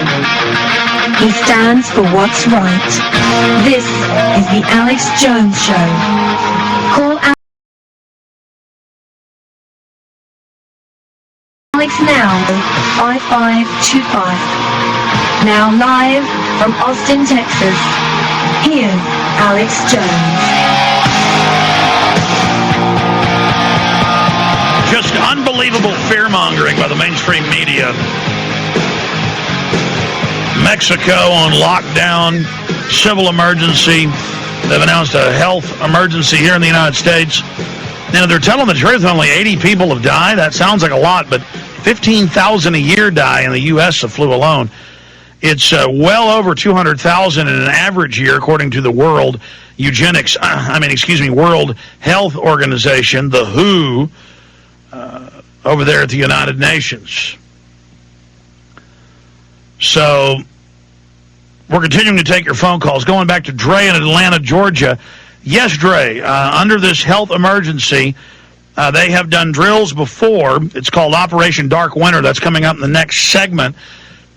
He stands for what's right. This is the Alex Jones Show. Call Alex now, 5525. Now live from Austin, Texas, here's Alex Jones. Just unbelievable fear-mongering by the mainstream media. Mexico on lockdown, civil emergency. They've announced a health emergency here in the United States. Now, they're telling the truth, only 80 people have died. That sounds like a lot, but 15,000 a year die in the U.S. of flu alone. It's well over 200,000 in an average year, according to the World Health Organization, the WHO, over there at the United Nations. So we're continuing to take your phone calls. Going back to Dre in Atlanta, Georgia. Yes, Dre, under this health emergency, they have done drills before. It's called Operation Dark Winter. That's coming up in the next segment.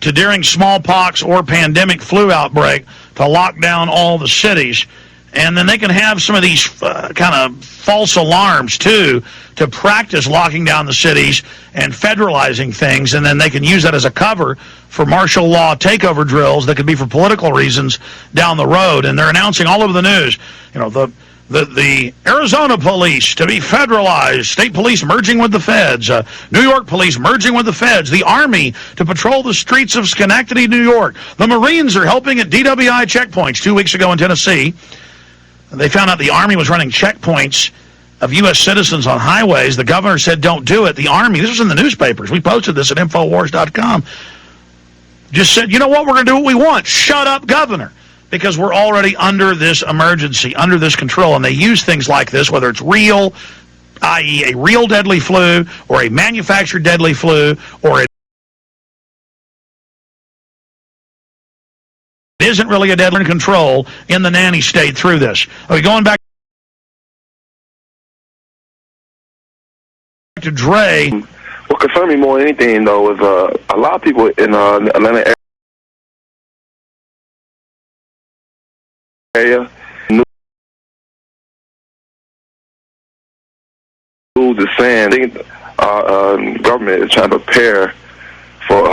To during smallpox or pandemic flu outbreak to lock down all the cities. And then they can have some of these kind of false alarms, too, to practice locking down the cities and federalizing things. And then they can use that as a cover for martial law takeover drills that could be for political reasons down the road. And they're announcing all over the news, you know, the Arizona police to be federalized, state police merging with the feds, New York police merging with the feds, the Army to patrol the streets of Schenectady, New York. The Marines are helping at DWI checkpoints 2 weeks ago in Tennessee. They found out the Army was running checkpoints of U.S. citizens on highways. The governor said, don't do it. The Army, this was in the newspapers. We posted this at Infowars.com. Just said, you know what, we're going to do what we want. Shut up, governor. Because we're already under this emergency, under this control. And they use things like this, whether it's real, i.e. a real deadly flu, or a manufactured deadly flu, or it isn't really a deadly control in the nanny state through this. Okay, going back to Dre. What concerned me more than anything, though, is a lot of people in Atlanta area news is saying government is trying to prepare for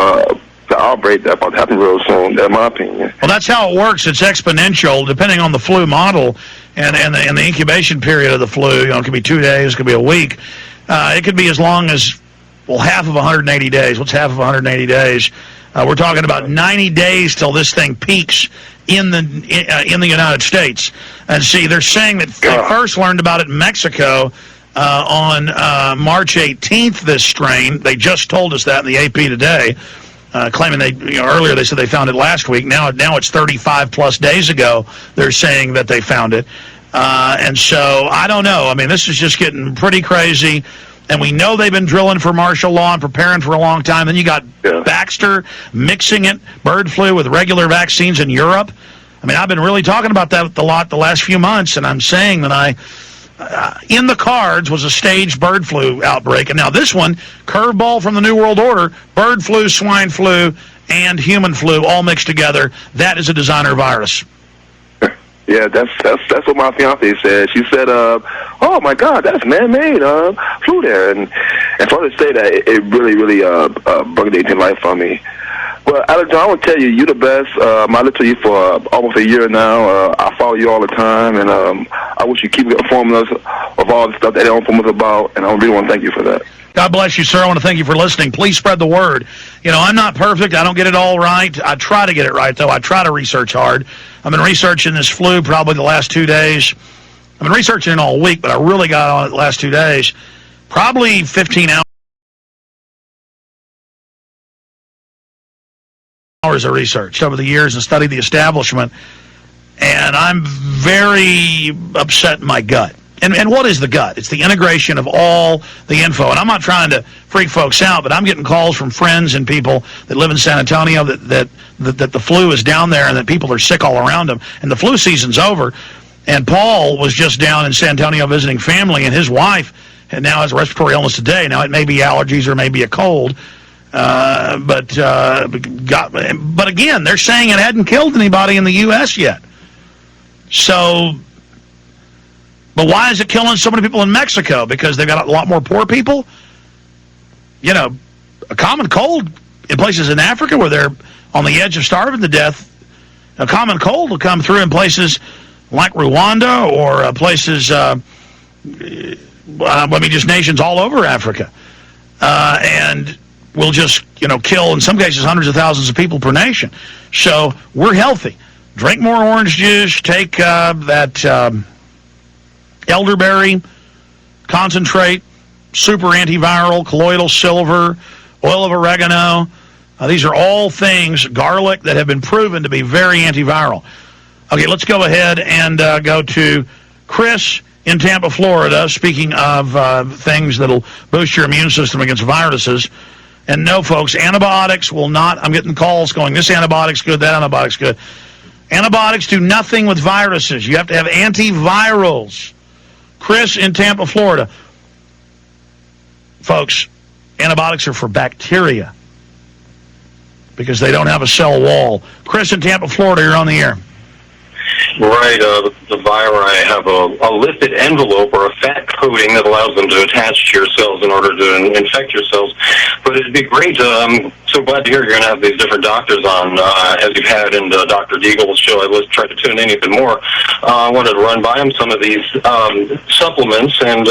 the outbreak that's about to happen real soon, in my opinion. Well, that's how it works. It's exponential, depending on the flu model and the incubation period of the flu. You know, it could be 2 days, it could be a week. It could be as long as, well, half of 180 days. What's half of 180 days? We're talking about 90 days till this thing peaks in the United States. And see, they're saying that they first learned about it in Mexico on March 18th, this strain. They just told us that in the AP today, claiming earlier they said they found it last week. Now it's 35 plus days ago they're saying that they found it. And so, I don't know. I mean, this is just getting pretty crazy. And we know they've been drilling for martial law and preparing for a long time. Then you got Baxter mixing it, bird flu, with regular vaccines in Europe. I mean, I've been really talking about that a lot the last few months, and I'm saying that in the cards was a staged bird flu outbreak. And now this one, curveball from the New World Order, bird flu, swine flu, and human flu all mixed together. That is a designer virus. Yeah, that's what my fiance said. She said, "Oh my God, that's man-made flu there," and for her to say that, it really bugged into life for me. Well, Alex, I want to tell you, you're the best. I listened to you for almost a year now. I follow you all the time, and I wish you keep informing us of all the stuff that they don't inform us about, and I really want to thank you for that. God bless you, sir. I want to thank you for listening. Please spread the word. You know, I'm not perfect. I don't get it all right. I try to get it right, though. I try to research hard. I've been researching this flu probably the last 2 days. I've been researching it all week, but I really got on it the last 2 days. Probably 15 hours of research over the years and studied the establishment. And I'm very upset in my gut. And what is the gut? It's the integration of all the info. And I'm not trying to freak folks out, but I'm getting calls from friends and people that live in San Antonio that the flu is down there and that people are sick all around them. And the flu season's over. And Paul was just down in San Antonio visiting family, and his wife now has a respiratory illness today. Now, it may be allergies or it may be a cold. But again, they're saying it hadn't killed anybody in the U.S. yet. So, but why is it killing so many people in Mexico? Because they've got a lot more poor people? You know, a common cold in places in Africa where they're on the edge of starving to death, a common cold will come through in places like Rwanda or places, just nations all over Africa. And will just, kill, in some cases, hundreds of thousands of people per nation. So we're healthy. Drink more orange juice. Take that elderberry concentrate, super antiviral, colloidal silver, oil of oregano. These are all things, garlic, that have been proven to be very antiviral. Okay, let's go ahead and go to Chris in Tampa, Florida. Speaking of things that'll boost your immune system against viruses. And no, folks, antibiotics will not. I'm getting calls going, this antibiotic's good, that antibiotic's good. Antibiotics do nothing with viruses. You have to have antivirals. Chris in Tampa, Florida. Folks, antibiotics are for bacteria because they don't have a cell wall. Chris in Tampa, Florida, you're on the air. Right, the viri have a lipid envelope or a fat coating that allows them to attach to your cells in order to infect your cells. But it'd be great, I'm so glad to hear you're going to have these different doctors on, as you've had in Dr. Deagle's show. I was trying to tune in even more. I wanted to run by him some of these supplements, and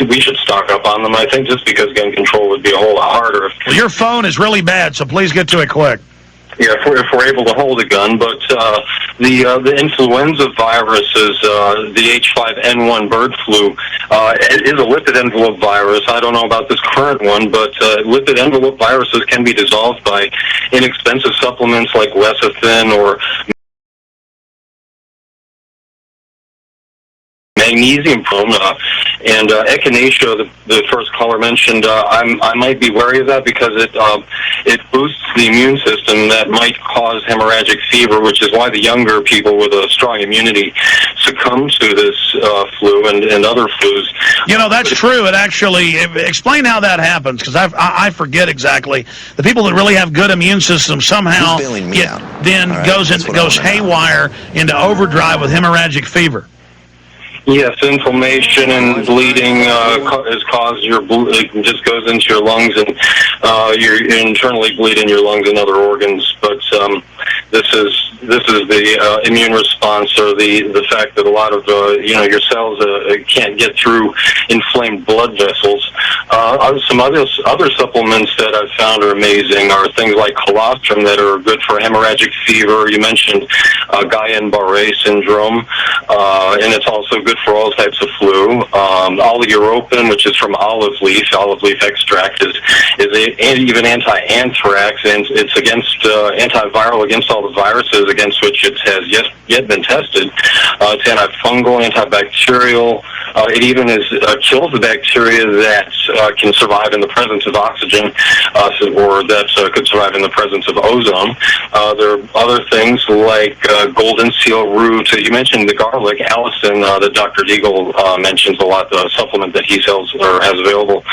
we should stock up on them, I think, just because gun control would be a whole lot harder. Well, your phone is really bad, so please get to it quick. Yeah, if we're able to hold a gun, but the influenza viruses, the H5N1 bird flu, is a lipid envelope virus. I don't know about this current one, but lipid envelope viruses can be dissolved by inexpensive supplements like lecithin or magnesium and echinacea, the first caller mentioned. I might be wary of that because it boosts the immune system that might cause hemorrhagic fever, which is why the younger people with a strong immunity succumb to this flu and other flus. That's true. It actually, explain how that happens, because I forget exactly. The people that really have good immune systems somehow goes haywire into overdrive with hemorrhagic fever. Yes, inflammation and bleeding has caused it just goes into your lungs, and you're internally bleeding your lungs and other organs. But this is the immune response, or the fact that a lot of your cells can't get through inflamed blood vessels. Some other supplements that I've found are amazing are things like colostrum that are good for hemorrhagic fever. You mentioned Guillain-Barré syndrome, and it's also good for all types of flu. Oleuropein, which is from olive leaf extract, is even anti-anthrax, and it's against antiviral against all the viruses against which it has yet been tested. It's antifungal, antibacterial. It even kills the bacteria that can survive in the presence of oxygen, or that could survive in the presence of ozone. There are other things like golden seal root. You mentioned the garlic, allicin, that Dr. Deagle mentions a lot, the supplement that he sells or has available.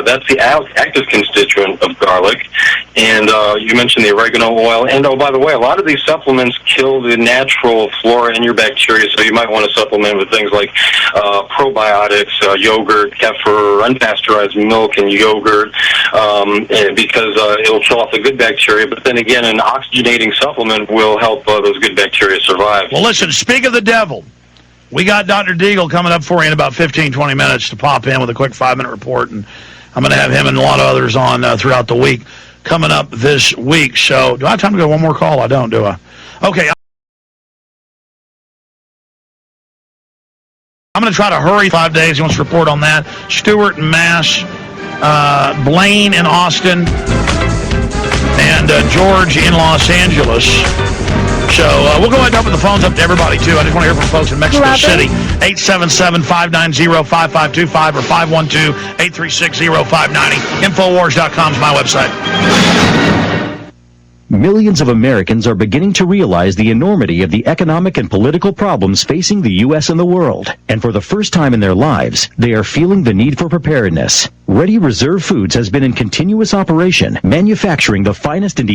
That's the active constituent of garlic. And you mentioned the oregano oil. And, oh, by the way, a lot of these supplements kill the natural flora in your bacteria, so you might want to supplement with things like probiotics, yogurt, kefir, unpasteurized milk and yogurt, because it'll kill off the good bacteria. But then again, an oxygenating supplement will help those good bacteria survive. Well, listen, speak of the devil. We got Dr. Deagle coming up for you in about 15, 20 minutes to pop in with a quick 5-minute report, and I'm going to have him and a lot of others on throughout the week coming up this week. So do I have time to go one more call? I don't, do I? Okay. I'm going to try to hurry 5 days. He wants to report on that. Stewart in Mass, Blaine in Austin, and George in Los Angeles. So we'll go ahead and open the phones up to everybody, too. I just want to hear from folks in Mexico City. 877-590-5525 or 512-836-0590. Infowars.com is my website. Millions of Americans are beginning to realize the enormity of the economic and political problems facing the U.S. and the world. And for the first time in their lives, they are feeling the need for preparedness. Ready Reserve Foods has been in continuous operation, manufacturing the finest and